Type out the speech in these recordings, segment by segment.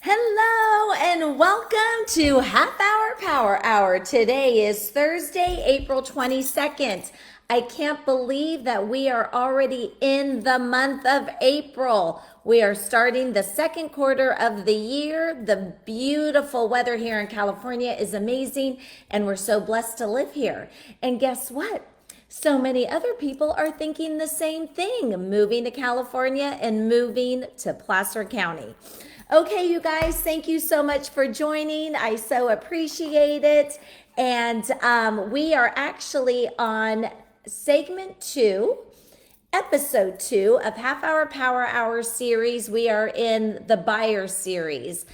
Hello and welcome to Half Hour Power Hour. Today is Thursday, April 22nd. I can't believe that we are already in the month of April. We are starting the second quarter of the year. The beautiful weather here in California is amazing, and we're so blessed to live here. And guess what? So many other people are thinking the same thing, moving to California and moving to Placer County. Okay, you guys, thank you so much for joining. I so appreciate it. And we are actually on segment 2, episode 2 of Half Hour Power Hour series. We are in the buyer series.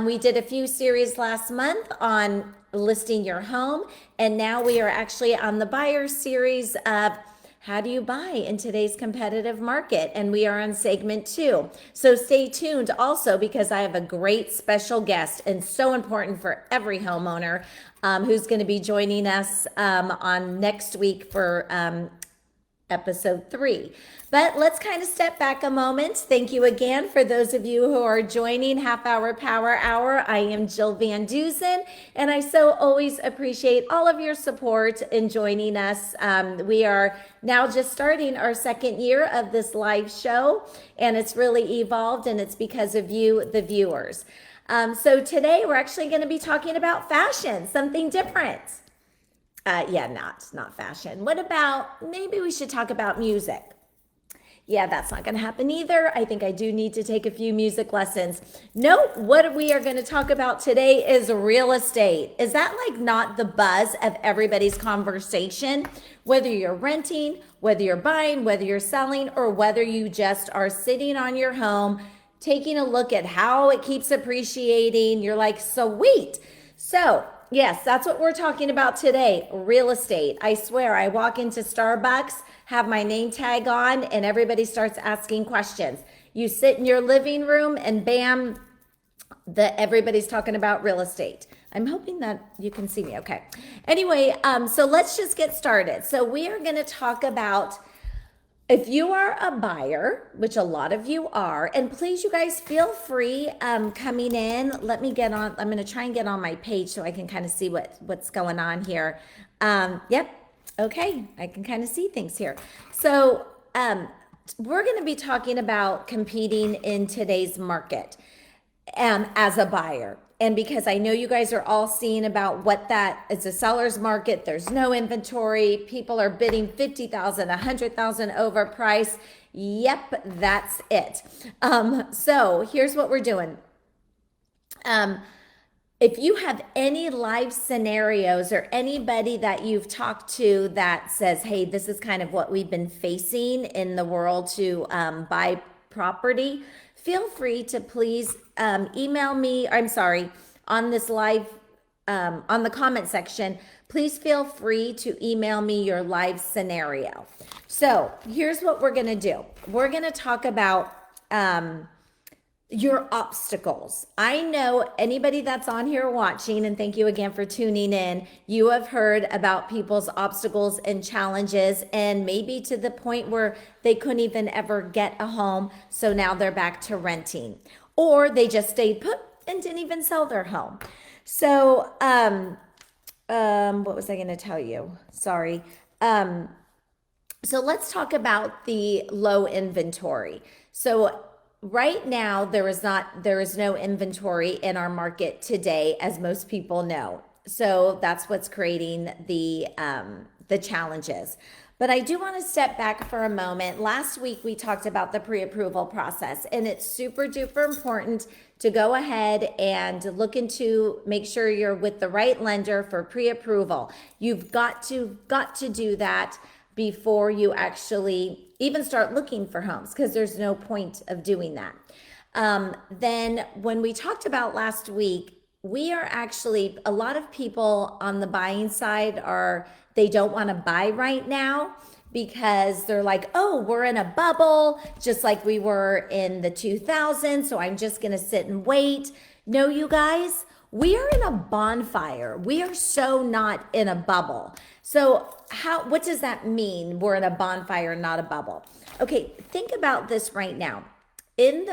We did a few series last month on listing your home, and now we are actually on the buyer series of how do you buy in today's competitive market? And we are on segment 2. So stay tuned also, because I have a great special guest and so important for every homeowner who's going to be joining us on next week for episode 3. But let's kind of step back a moment. Thank you again for those of you who are joining Half Hour Power Hour. I am Jill Van Dusen, and I so always appreciate all of your support in joining us. We are now just starting our second year of this live show, and it's really evolved, and it's because of you, the viewers. So today we're actually going to be talking about fashion, something different. Not fashion. What about, maybe we should talk about music. Yeah, that's not going to happen either. I think I do need to take a few music lessons. Nope, what we are going to talk about today is real estate. Is that like not the buzz of everybody's conversation? Whether you're renting, whether you're buying, whether you're selling, or whether you just are sitting on your home, taking a look at how it keeps appreciating, you're like, sweet. So yes, that's what we're talking about today, real estate. I swear, I walk into Starbucks, have my name tag on, and everybody starts asking questions. You sit in your living room and bam, everybody's talking about real estate. I'm hoping that you can see me okay. Anyway, so let's just get started. So we are going to talk about, if you are a buyer, which a lot of you are, and please, you guys, feel free coming in. Let me get on. I'm going to try and get on my page so I can kind of see what's going on here. Yep. Okay. I can kind of see things here. So we're going to be talking about competing in today's market as a buyer. And because I know you guys are all seeing about what that is, a seller's market, there's no inventory, people are bidding 50,000, 100,000 over price. Yep, that's it. So here's what we're doing. If you have any live scenarios or anybody that you've talked to that says, hey, this is kind of what we've been facing in the world to buy property, feel free to please email me. I'm sorry, on this live, on the comment section, please feel free to email me your live scenario. So here's what we're going to do. We're going to talk about your obstacles. I know anybody that's on here watching, and thank you again for tuning in, you have heard about people's obstacles and challenges, and maybe to the point where they couldn't even ever get a home, so now they're back to renting, or they just stayed put and didn't even sell their home. So what was I going to tell you? Sorry. So let's talk about the low inventory. So right now, there is no inventory in our market today, as most people know. So that's what's creating the challenges. But I do want to step back for a moment. Last week, we talked about the pre-approval process, and it's super duper important to go ahead and look into, make sure you're with the right lender for pre-approval. You've got to do that before you actually even start looking for homes, because there's no point of doing that. Then when we talked about last week, we are actually, a lot of people on the buying side they don't want to buy right now because they're like, oh, we're in a bubble, just like we were in the 2000s, so I'm just going to sit and wait. No, you guys, we are in a bonfire. We are so not in a bubble. So what does that mean? We're in a bonfire, not a bubble. Okay, think about this right now. in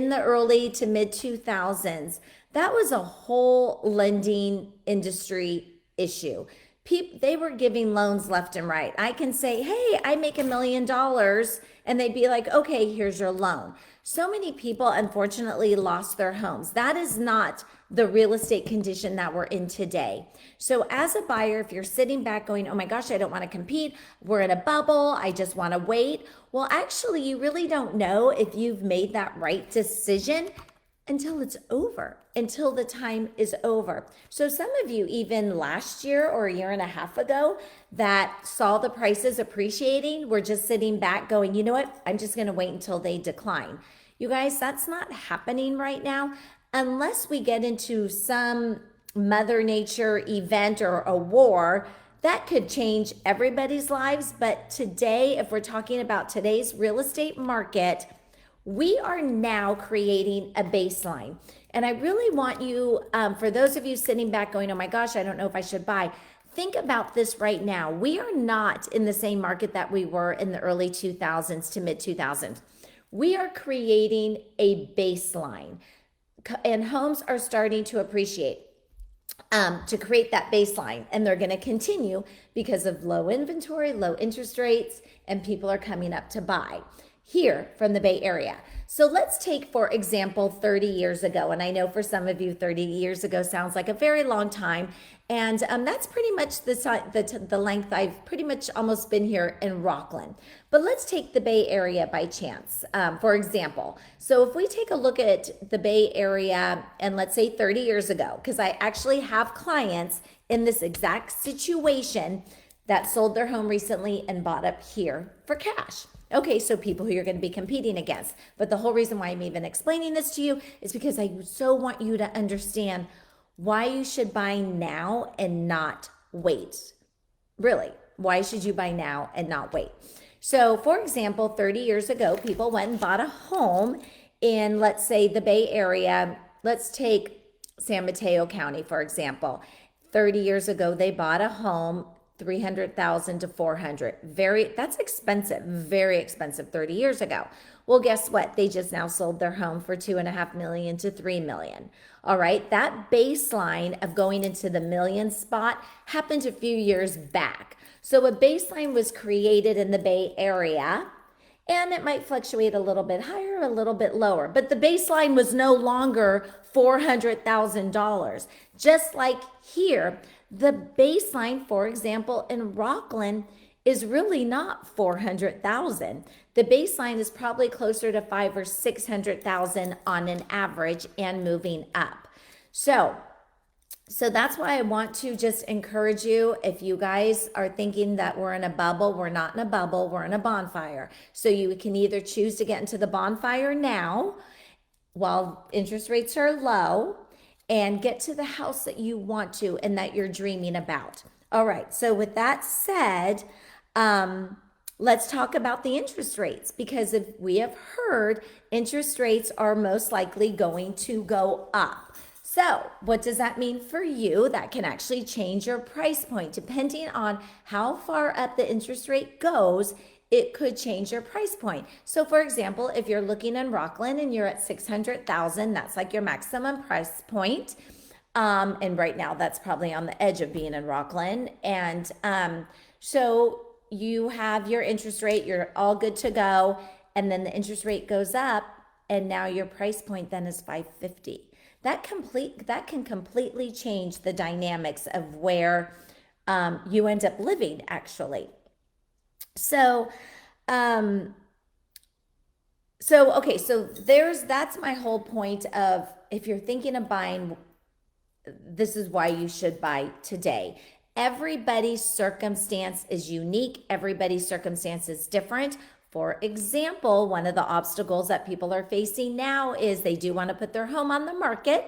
the early to mid 2000s, that was a whole lending industry issue. People, they were giving loans left and right. I can say, hey, I make $1 million, and they'd be like, okay, here's your loan. So many people unfortunately lost their homes. That is not the real estate condition that we're in today. So as a buyer, if you're sitting back going, oh my gosh, I don't want to compete, we're in a bubble, I just want to wait. Well, actually, you really don't know if you've made that right decision until it's over, until the time is over. So some of you, even last year or a year and a half ago, that saw the prices appreciating, were just sitting back going, you know what, I'm just going to wait until they decline. You guys, that's not happening right now unless we get into some Mother Nature event or a war that could change everybody's lives. But today, if we're talking about today's real estate market, we are now creating a baseline. And I really want you, for those of you sitting back going, oh my gosh, I don't know if I should buy, think about this right now. We are not in the same market that we were in the early 2000s to mid 2000s. We are creating a baseline, and homes are starting to appreciate. To create that baseline, and they're going to continue because of low inventory, low interest rates, and people are coming up to buy here from the Bay Area. So let's take, for example, 30 years ago. And I know for some of you, 30 years ago sounds like a very long time. And that's pretty much the length I've pretty much almost been here in Rockland. But let's take the Bay Area by chance, for example. So if we take a look at the Bay Area and let's say 30 years ago, because I actually have clients in this exact situation that sold their home recently and bought up here for cash. Okay, so people who you're going to be competing against. But the whole reason why I'm even explaining this to you is because I so want you to understand why you should buy now and not wait. Really, why should you buy now and not wait? So for example, 30 years ago, people went and bought a home in, let's say, the Bay Area. Let's take San Mateo County, for example. 30 years ago, they bought a home, 300,000 to 400. That's expensive, very expensive 30 years ago. Well, guess what? They just now sold their home for $2.5 million to $3 million. All right, that baseline of going into the million spot happened a few years back. So a baseline was created in the Bay Area, and it might fluctuate a little bit higher, a little bit lower, but the baseline was no longer $400,000. Just like here, the baseline, for example, in Rockland is really not 400,000. The baseline is probably closer to 500,000 or 600,000 on an average and moving up. So that's why I want to just encourage you, if you guys are thinking that we're in a bubble, we're not in a bubble, we're in a bonfire. So you can either choose to get into the bonfire now while interest rates are low and get to the house that you want to and that you're dreaming about. All right, so with that said, let's talk about the interest rates, because if we have heard interest rates are most likely going to go up. So what does that mean for you? That can actually change your price point. Depending on how far up the interest rate goes, it could change your price point. So for example, if you're looking in Rockland and you're at 600,000, that's like your maximum price point. And right now that's probably on the edge of being in Rockland. And so you have your interest rate, you're all good to go. And then the interest rate goes up and now your price point then is 550. That can completely change the dynamics of where you end up living actually. So that's my whole point of, if you're thinking of buying, this is why you should buy today. Everybody's circumstance is unique. Everybody's circumstance is different. For example, one of the obstacles that people are facing now is they do want to put their home on the market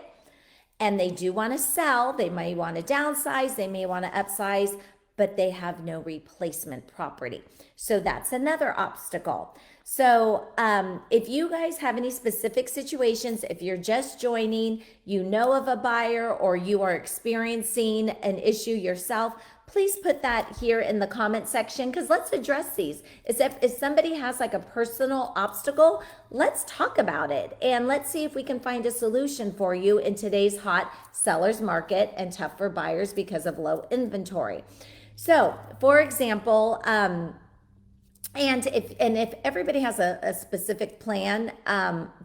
and they do want to sell. They may want to downsize, they may want to upsize, but they have no replacement property. So that's another obstacle. So if you guys have any specific situations, if you're just joining, you know of a buyer, or you are experiencing an issue yourself, please put that here in the comment section, because let's address these. If somebody has like a personal obstacle, let's talk about it and let's see if we can find a solution for you in today's hot seller's market and tough for buyers because of low inventory. So, for example, and if everybody has a specific plan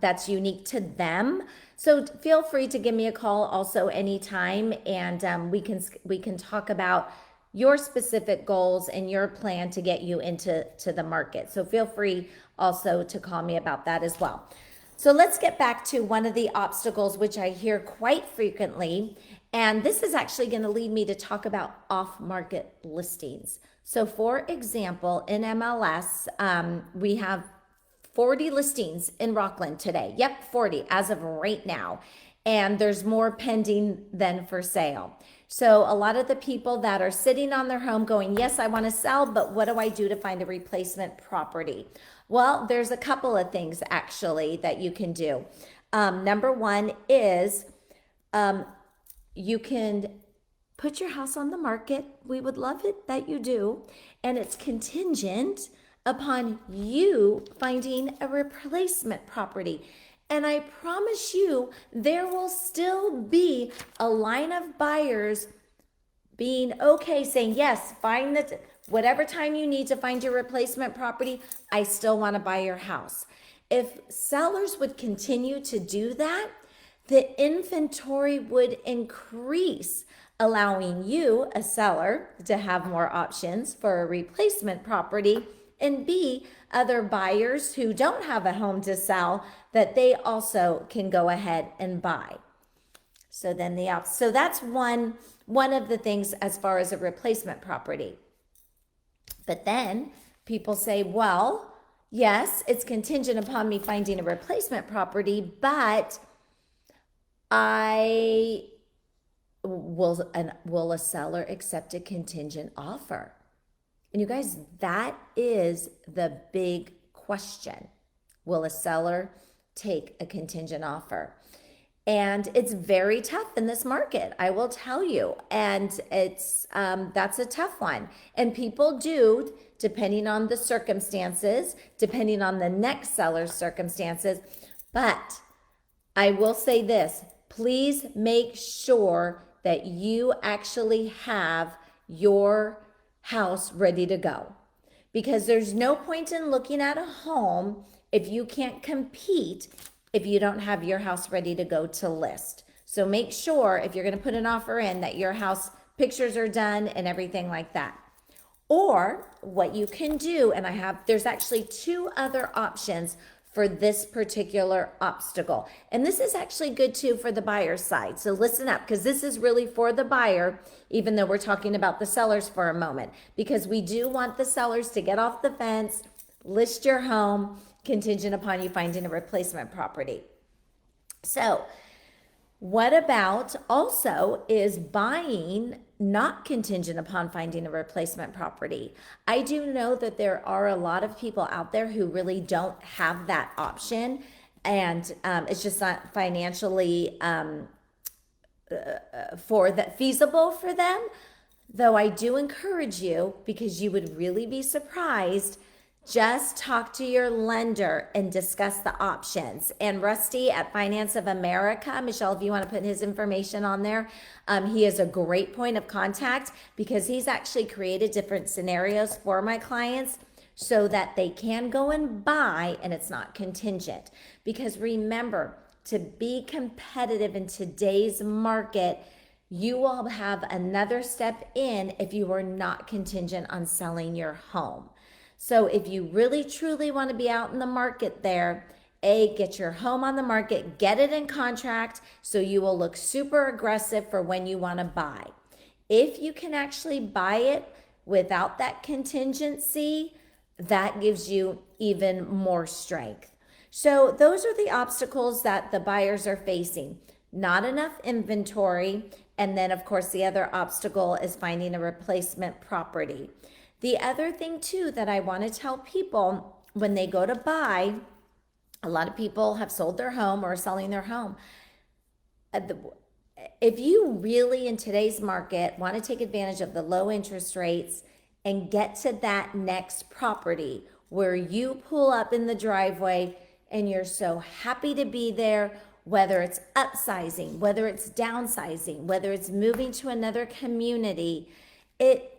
that's unique to them, so feel free to give me a call also anytime, and we can talk about your specific goals and your plan to get you into the market. So feel free also to call me about that as well. So let's get back to one of the obstacles which I hear quite frequently, and this is actually going to lead me to talk about off-market listings. So for example, in MLS, we have 40 listings in Rockland today. Yep, 40 as of right now. And there's more pending than for sale. So a lot of the people that are sitting on their home going, yes, I want to sell, but what do I do to find a replacement property? Well, there's a couple of things actually that you can do. Number one is you can put your house on the market. We would love it that you do. And it's contingent upon you finding a replacement property. And I promise you, there will still be a line of buyers being okay, saying, yes, find the whatever time you need to find your replacement property, I still want to buy your house. If sellers would continue to do that, the inventory would increase, allowing you, a seller, to have more options for a replacement property, and B, other buyers who don't have a home to sell, that they also can go ahead and buy. So then so that's one of the things as far as a replacement property. But then people say, well, yes, it's contingent upon me finding a replacement property, but will a seller accept a contingent offer? And you guys, that is the big question. Will a seller take a contingent offer? And it's very tough in this market, I will tell you. And it's that's a tough one. And people do, depending on the circumstances, depending on the next seller's circumstances. But I will say this, please make sure that you actually have your house ready to go, because there's no point in looking at a home if you can't compete, if you don't have your house ready to go to list. So make sure if you're going to put an offer in that your house pictures are done and everything like that. Or what you can do, and there's actually two other options for this particular obstacle. And this is actually good too for the buyer's side. So listen up, because this is really for the buyer, even though we're talking about the sellers for a moment, because we do want the sellers to get off the fence, list your home, contingent upon you finding a replacement property. So what about also is buying not contingent upon finding a replacement property? I do know that there are a lot of people out there who really don't have that option, and it's just not financially feasible for them. Though I do encourage you, because you would really be surprised, just talk to your lender and discuss the options. And Rusty at Finance of America, Michelle, if you want to put his information on there, he is a great point of contact, because he's actually created different scenarios for my clients so that they can go and buy and it's not contingent. Because remember, to be competitive in today's market, you will have another step in if you are not contingent on selling your home. So if you really truly want to be out in the market there, get your home on the market, get it in contract so you will look super aggressive for when you want to buy. If you can actually buy it without that contingency, that gives you even more strength. So those are the obstacles that the buyers are facing. Not enough inventory, and then of course the other obstacle is finding a replacement property. The other thing too that I want to tell people when they go to buy, a lot of people have sold their home or are selling their home. if you really in today's market want to take advantage of the low interest rates and get to that next property where you pull up in the driveway and you're so happy to be there, whether it's upsizing, whether it's downsizing, whether it's moving to another community,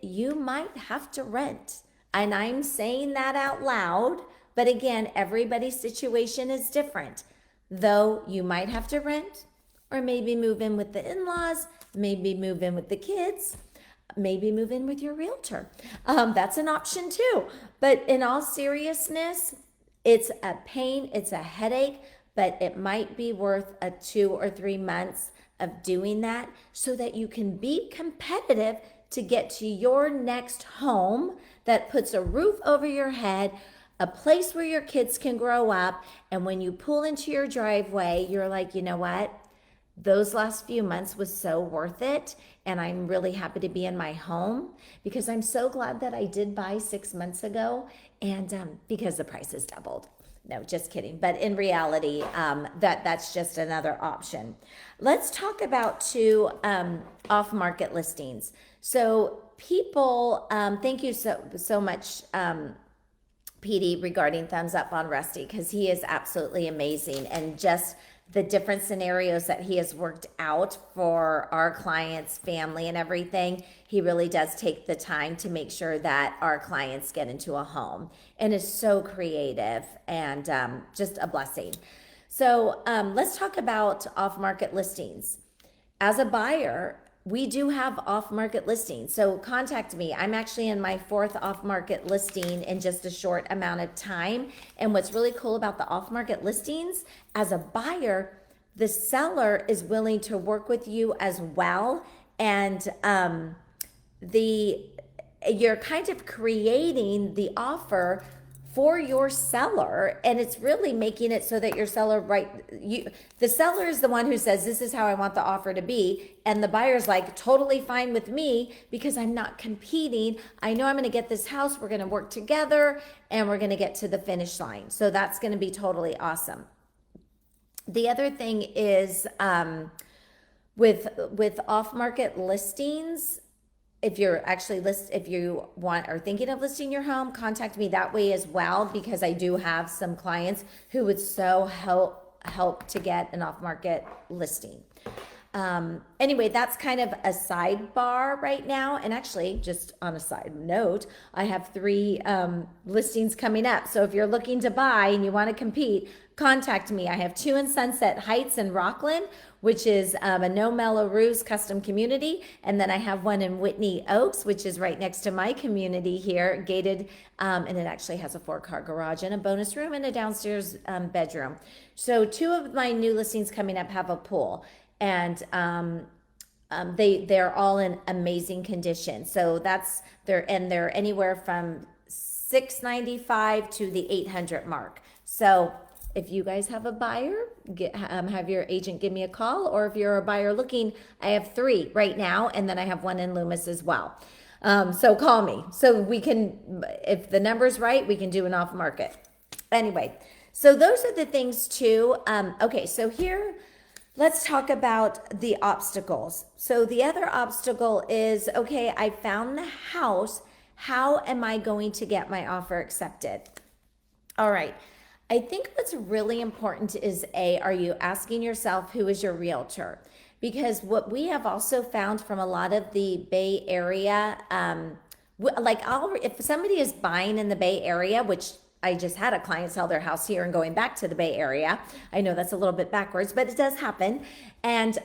you might have to rent. And I'm saying that out loud, but again, everybody's situation is different. Though you might have to rent, or maybe move in with the in-laws, maybe move in with the kids, maybe move in with your realtor. That's an option too. But in all seriousness, it's a pain, it's a headache, but it might be worth a 2 or 3 months of doing that so that you can be competitive to get to your next home that puts a roof over your head, a place where your kids can grow up. And when you pull into your driveway, you're like, you know what? Those last few months was so worth it. And I'm really happy to be in my home because I'm so glad that I did buy 6 months ago and because the price has doubled. No, just kidding. But in reality, that's just another option. Let's talk about 2 off-market listings. So people, thank you so much, PD, regarding thumbs up on Rusty, because he is absolutely amazing, and just the different scenarios that he has worked out for our clients, family, and everything. He really does take the time to make sure that our clients get into a home, and is so creative and just a blessing. So let's talk about off-market listings. As a buyer, we do have off-market listings. So contact me. I'm actually in my 4th off-market listing in just a short amount of time. And what's really cool about the off-market listings, as a buyer, the seller is willing to work with you as well. And you're kind of creating the offer for your seller, and it's really making it so that your seller, the seller is the one who says, this is how I want the offer to be, and the buyer's like, totally fine with me because I'm not competing. I know I'm going to get this house, we're going to work together, and we're going to get to the finish line. So that's going to be totally awesome. The other thing is with off-market listings, if you're actually if you are thinking of listing your home, contact me that way as well, because I do have some clients who would so help to get an off-market listing. Anyway, that's kind of a sidebar right now. And actually, just on a side note, I have 3 listings coming up. So if you're looking to buy and you want to compete, contact me. I have 2 in Sunset Heights and Rockland, which is a No Mellows custom community. And then I have one in Whitney Oaks, which is right next to my community here, gated, and it actually has a 4-car garage and a bonus room and a downstairs bedroom. So 2 of my new listings coming up have a pool, and they're all in amazing condition. So they're anywhere from $695 to the $800 mark. So if you guys have a buyer, have your agent give me a call, or if you're a buyer looking, I have 3 right now, and then I have 1 in Loomis as well. So call me so we can, if the number's right, we can do an off market. Anyway, so those are the things too. Okay, so here, let's talk about the obstacles. So the other obstacle is, okay, I found the house. How am I going to get my offer accepted? All right. I think what's really important is are you asking yourself, who is your realtor? Because what we have also found from a lot of the Bay Area, if somebody is buying in the Bay Area, which I just had a client sell their house here and going back to the Bay Area. I know that's a little bit backwards, but it does happen. And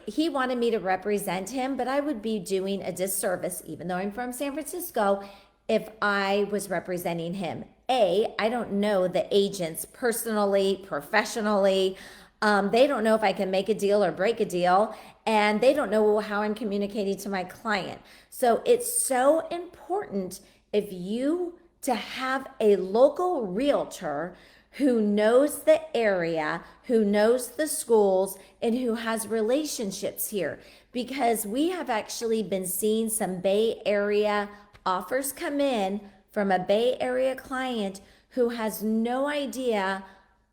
he wanted me to represent him, but I would be doing a disservice, even though I'm from San Francisco, if I was representing him. I don't know the agents personally, professionally. They don't know if I can make a deal or break a deal, and they don't know how I'm communicating to my client. So it's so important to have a local realtor who knows the area, who knows the schools, and who has relationships here. Because we have actually been seeing some Bay Area offers come in from a Bay Area client who has no idea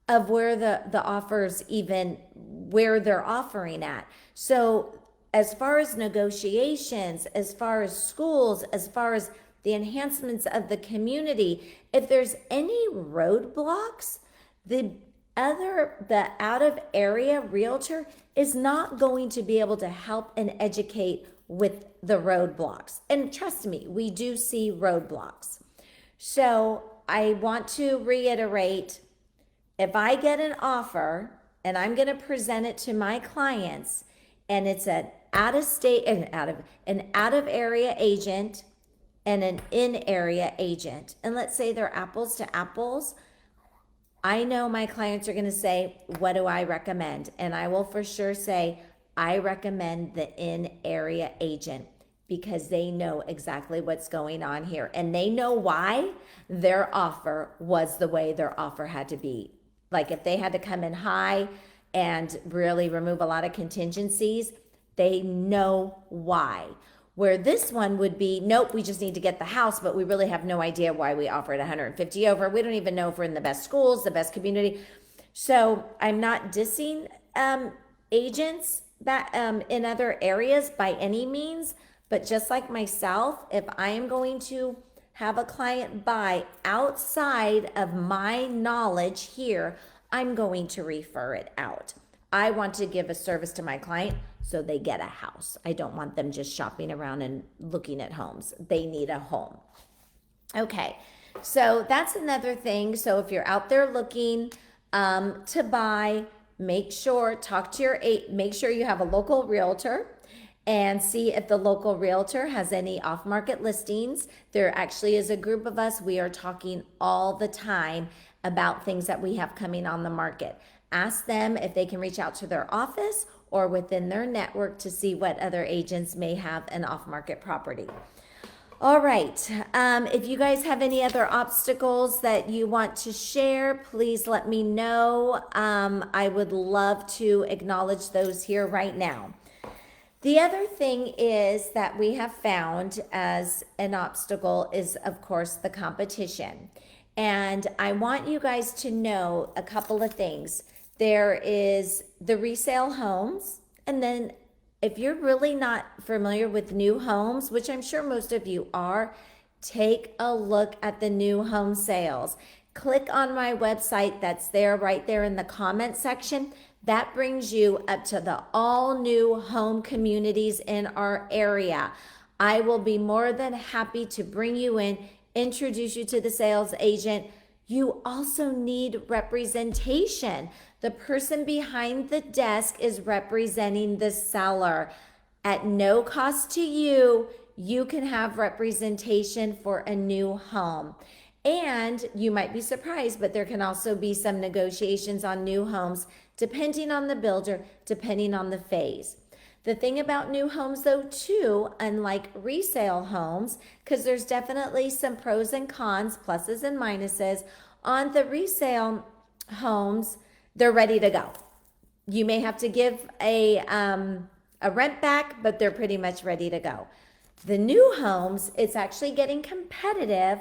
of where the offers, even where they're offering at. So as far as negotiations, as far as schools, as far as the enhancements of the community, if there's any roadblocks, the out of area realtor is not going to be able to help and educate with the roadblocks. And trust me, we do see roadblocks. So I want to reiterate, if I get an offer and I'm going to present it to my clients, and it's an out of state and out of area agent and an in area agent, and let's say they're apples to apples, I know my clients are going to say, what do I recommend? And I will for sure say, I recommend the in area agent, because they know exactly what's going on here. And they know why their offer was the way their offer had to be. Like if they had to come in high and really remove a lot of contingencies, they know why. Where this one would be, nope, we just need to get the house, but we really have no idea why we offered 150 over. We don't even know if we're in the best schools, the best community. So I'm not dissing agents that in other areas by any means, but just like myself, if I am going to have a client buy outside of my knowledge here, I'm going to refer it out. I want to give a service to my client so they get a house. I don't want them just shopping around and looking at homes. They need a home. Okay, so that's another thing. So if you're out there looking to buy, make sure you have a local realtor and see if the local realtor has any off-market listings. There actually is a group of us. We are talking all the time about things that we have coming on the market. Ask them if they can reach out to their office or within their network to see what other agents may have an off-market property. All right, if you guys have any other obstacles that you want to share, please let me know. I would love to acknowledge those here right now. The other thing is that we have found as an obstacle is, of course, the competition. And I want you guys to know a couple of things. There is the resale homes, and then if you're really not familiar with new homes, which I'm sure most of you are, take a look at the new home sales. Click on my website that's there right there in the comment section. That brings you up to the all new home communities in our area. I will be more than happy to bring you in, introduce you to the sales agent. You also need representation. The person behind the desk is representing the seller. At no cost to you, you can have representation for a new home. And you might be surprised, but there can also be some negotiations on new homes, depending on the builder, depending on the phase. The thing about new homes though too, unlike resale homes, because there's definitely some pros and cons, pluses and minuses, on the resale homes, they're ready to go. You may have to give a rent back, but they're pretty much ready to go. The new homes, it's actually getting competitive,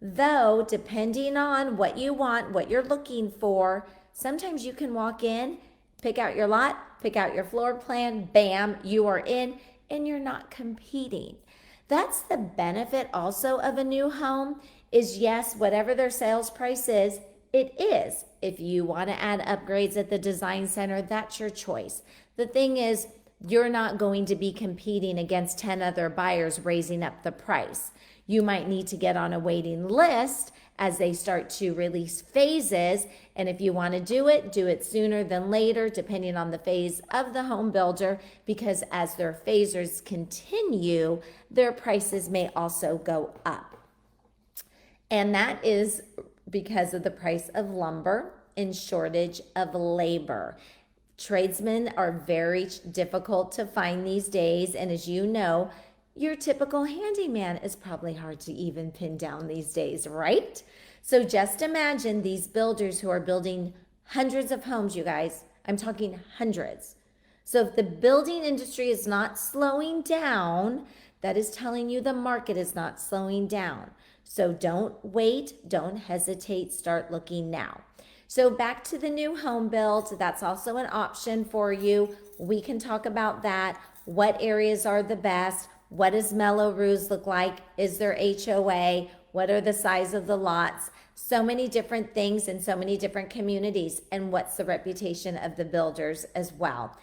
though, depending on what you want, what you're looking for. Sometimes you can walk in, pick out your lot, pick out your floor plan, bam, you are in, and you're not competing. That's the benefit also of a new home is, yes, whatever their sales price is, it is. If you want to add upgrades at the design center, that's your choice. The thing is, you're not going to be competing against 10 other buyers raising up the price. You might need to get on a waiting list as they start to release phases. And if you want to do it sooner than later, depending on the phase of the home builder, because as their phases continue, their prices may also go up. And that is because of the price of lumber and shortage of labor. Tradesmen are very difficult to find these days. And as you know, your typical handyman is probably hard to even pin down these days, right? So just imagine these builders who are building hundreds of homes, you guys. I'm talking hundreds. So if the building industry is not slowing down, that is telling you the market is not slowing down. So don't wait, don't hesitate, start looking now. So back to the new home build, that's also an option for you. We can talk about that. What areas are the best? What does Melrose look like? Is there HOA? What are the size of the lots? So many different things in so many different communities. And what's the reputation of the builders as well?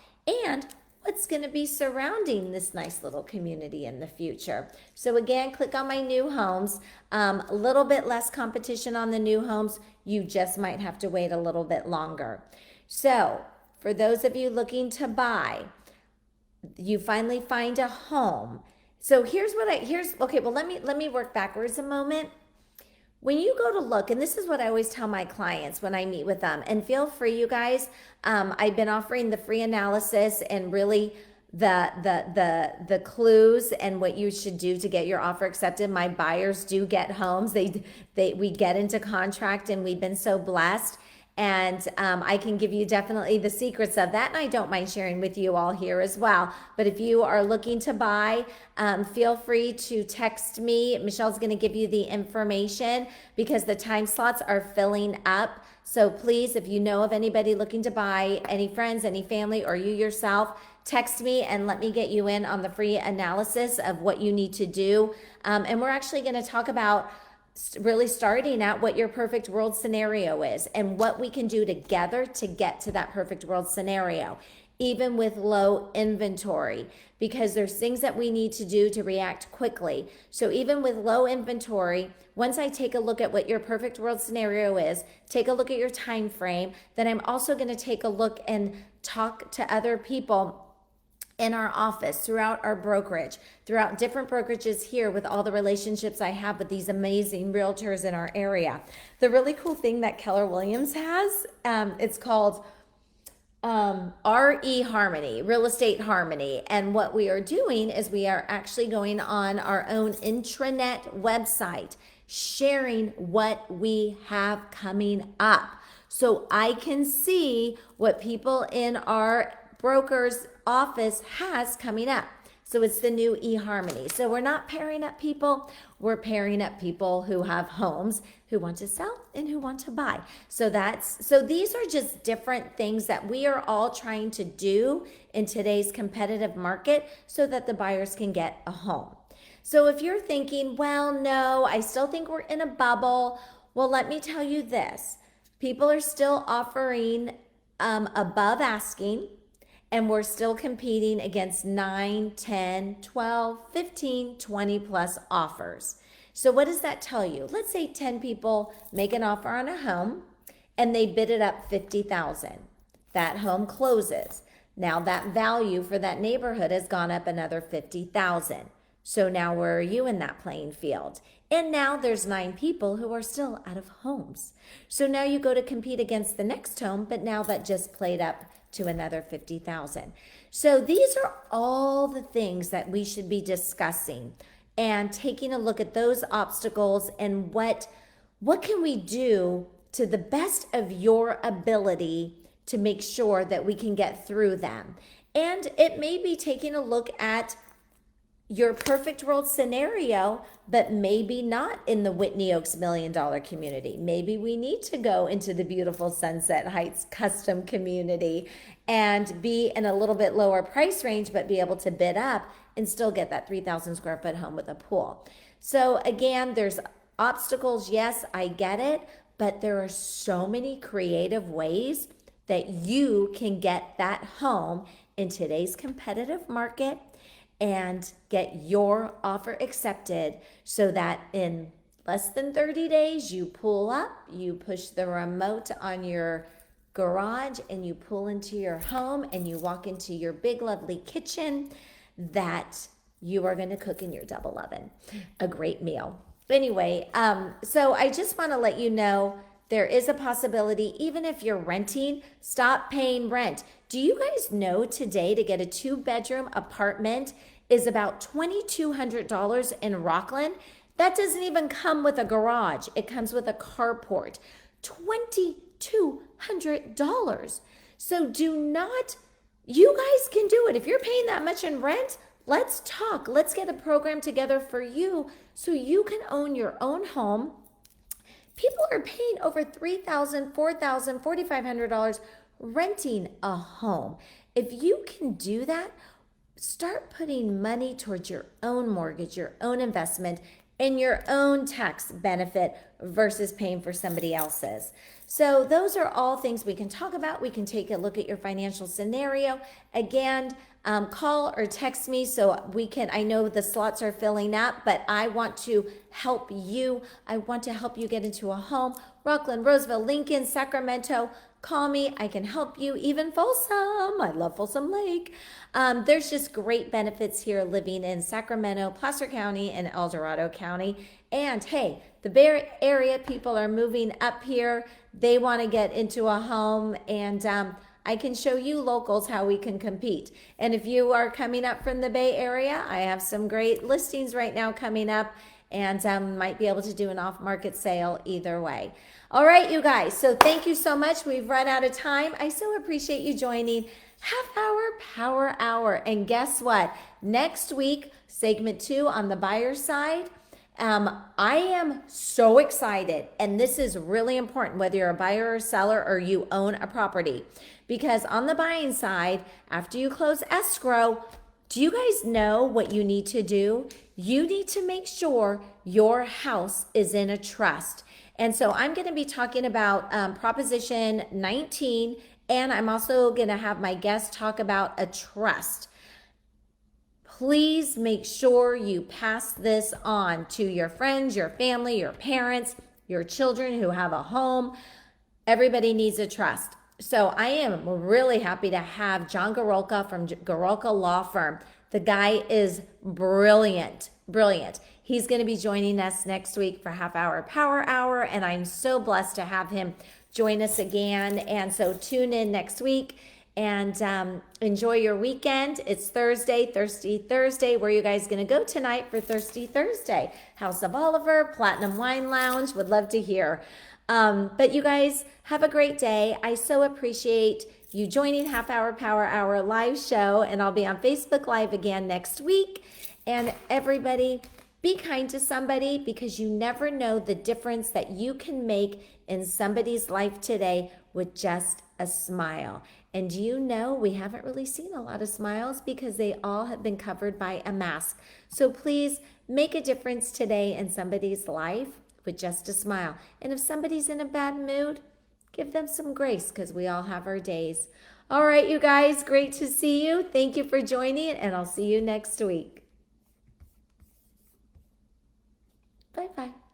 And what's going to be surrounding this nice little community in the future. So again, click on my new homes. A little bit less competition on the new homes. You just might have to wait a little bit longer. So for those of you looking to buy, you finally find a home. So okay, well, let me work backwards a moment. When you go to look, and this is what I always tell my clients when I meet with them, and feel free, you guys, I've been offering the free analysis and really the clues and what you should do to get your offer accepted. My buyers do get homes. We get into contract, and we've been so blessed. And I can give you definitely the secrets of that, and I don't mind sharing with you all here as well. But if you are looking to buy, feel free to text me. Michelle's going to give you the information because the time slots are filling up. So please, if you know of anybody looking to buy, any friends, any family, or you yourself, text me and let me get you in on the free analysis of what you need to do. And we're actually going to talk about really starting at what your perfect world scenario is and what we can do together to get to that perfect world scenario, even with low inventory, because there's things that we need to do to react quickly. So even with low inventory, once I take a look at what your perfect world scenario is, take a look at your time frame, then I'm also going to take a look and talk to other people in our office, throughout our brokerage, throughout different brokerages here with all the relationships I have with these amazing realtors in our area. The really cool thing that Keller Williams has, it's called RE Harmony, Real Estate Harmony. And what we are doing is we are actually going on our own intranet website, sharing what we have coming up. So I can see what people in our broker's office has coming up. So it's the new eHarmony. So we're not pairing up people, we're pairing up people who have homes, who want to sell and who want to buy. So these are just different things that we are all trying to do in today's competitive market so that the buyers can get a home. So if you're thinking, well, no, I still think we're in a bubble. Well, let me tell you this. People are still offering above asking, and we're still competing against 9, 10, 12, 15, 20 plus offers. So what does that tell you? Let's say 10 people make an offer on a home and they bid it up $50,000. That home closes. Now that value for that neighborhood has gone up another $50,000. So now where are you in that playing field? And now there's 9 people who are still out of homes. So now you go to compete against the next home, but now that just played up to another $50,000. So these are all the things that we should be discussing and taking a look at those obstacles and what can we do to the best of your ability to make sure that we can get through them. And it may be taking a look at your perfect world scenario, but maybe not in the Whitney Oaks $1 million community. Maybe we need to go into the beautiful Sunset Heights custom community and be in a little bit lower price range, but be able to bid up and still get that 3,000 square foot home with a pool. So again, there's obstacles. Yes, I get it, but there are so many creative ways that you can get that home in today's competitive market and get your offer accepted so that in less than 30 days, you pull up, you push the remote on your garage and you pull into your home and you walk into your big, lovely kitchen that you are going to cook in your double oven, a great meal. Anyway, so I just want to let you know there is a possibility, even if you're renting, stop paying rent. Do you guys know today to get a 2-bedroom apartment is about $2,200 in Rockland? That doesn't even come with a garage. It comes with a carport. $2,200. So you guys can do it. If you're paying that much in rent, let's talk. Let's get a program together for you so you can own your own home, People are paying over $3,000, $4,000, $4,500 renting a home. If you can do that, start putting money towards your own mortgage, your own investment, and your own tax benefit versus paying for somebody else's. So those are all things we can talk about. We can take a look at your financial scenario. Again, call or text me so we can, I know the slots are filling up, but I want to help you. I want to help you get into a home. Rockland, Roseville, Lincoln, Sacramento. Call me. I can help you. Even Folsom. I love Folsom Lake. There's just great benefits here living in Sacramento, Placer County, and El Dorado County. And hey, the Bay Area people are moving up here. They want to get into a home, and I can show you locals how we can compete. And if you are coming up from the Bay Area, I have some great listings right now coming up, and might be able to do an off-market sale either way. All right, you guys, so thank you so much. We've run out of time. I so appreciate you joining Half Hour Power Hour. And guess what? Next week, segment 2 on the buyer side. I am so excited, and this is really important whether you're a buyer or seller or you own a property, because on the buying side, after you close escrow, do you guys know what you need to do? You need to make sure your house is in a trust. And so I'm going to be talking about Proposition 19, and I'm also going to have my guest talk about a trust. Please make sure you pass this on to your friends, your family, your parents, your children who have a home. Everybody needs a trust. So I am really happy to have John Gorolka from Gorolka Law Firm. The guy is brilliant, brilliant. He's going to be joining us next week for Half Hour Power Hour, and I'm so blessed to have him join us again. And so tune in next week. And enjoy your weekend. It's Thursday, Thirsty Thursday. Where are you guys going to go tonight for Thirsty Thursday? House of Oliver, Platinum Wine Lounge. Would love to hear. But you guys have a great day. I so appreciate you joining Half Hour Power Hour live show. And I'll be on Facebook Live again next week. And everybody, be kind to somebody, because you never know the difference that you can make in somebody's life today with just a smile. And you know, we haven't really seen a lot of smiles because they all have been covered by a mask. So please make a difference today in somebody's life with just a smile. And if somebody's in a bad mood, give them some grace, because we all have our days. All right, you guys, great to see you. Thank you for joining, and I'll see you next week. Bye-bye.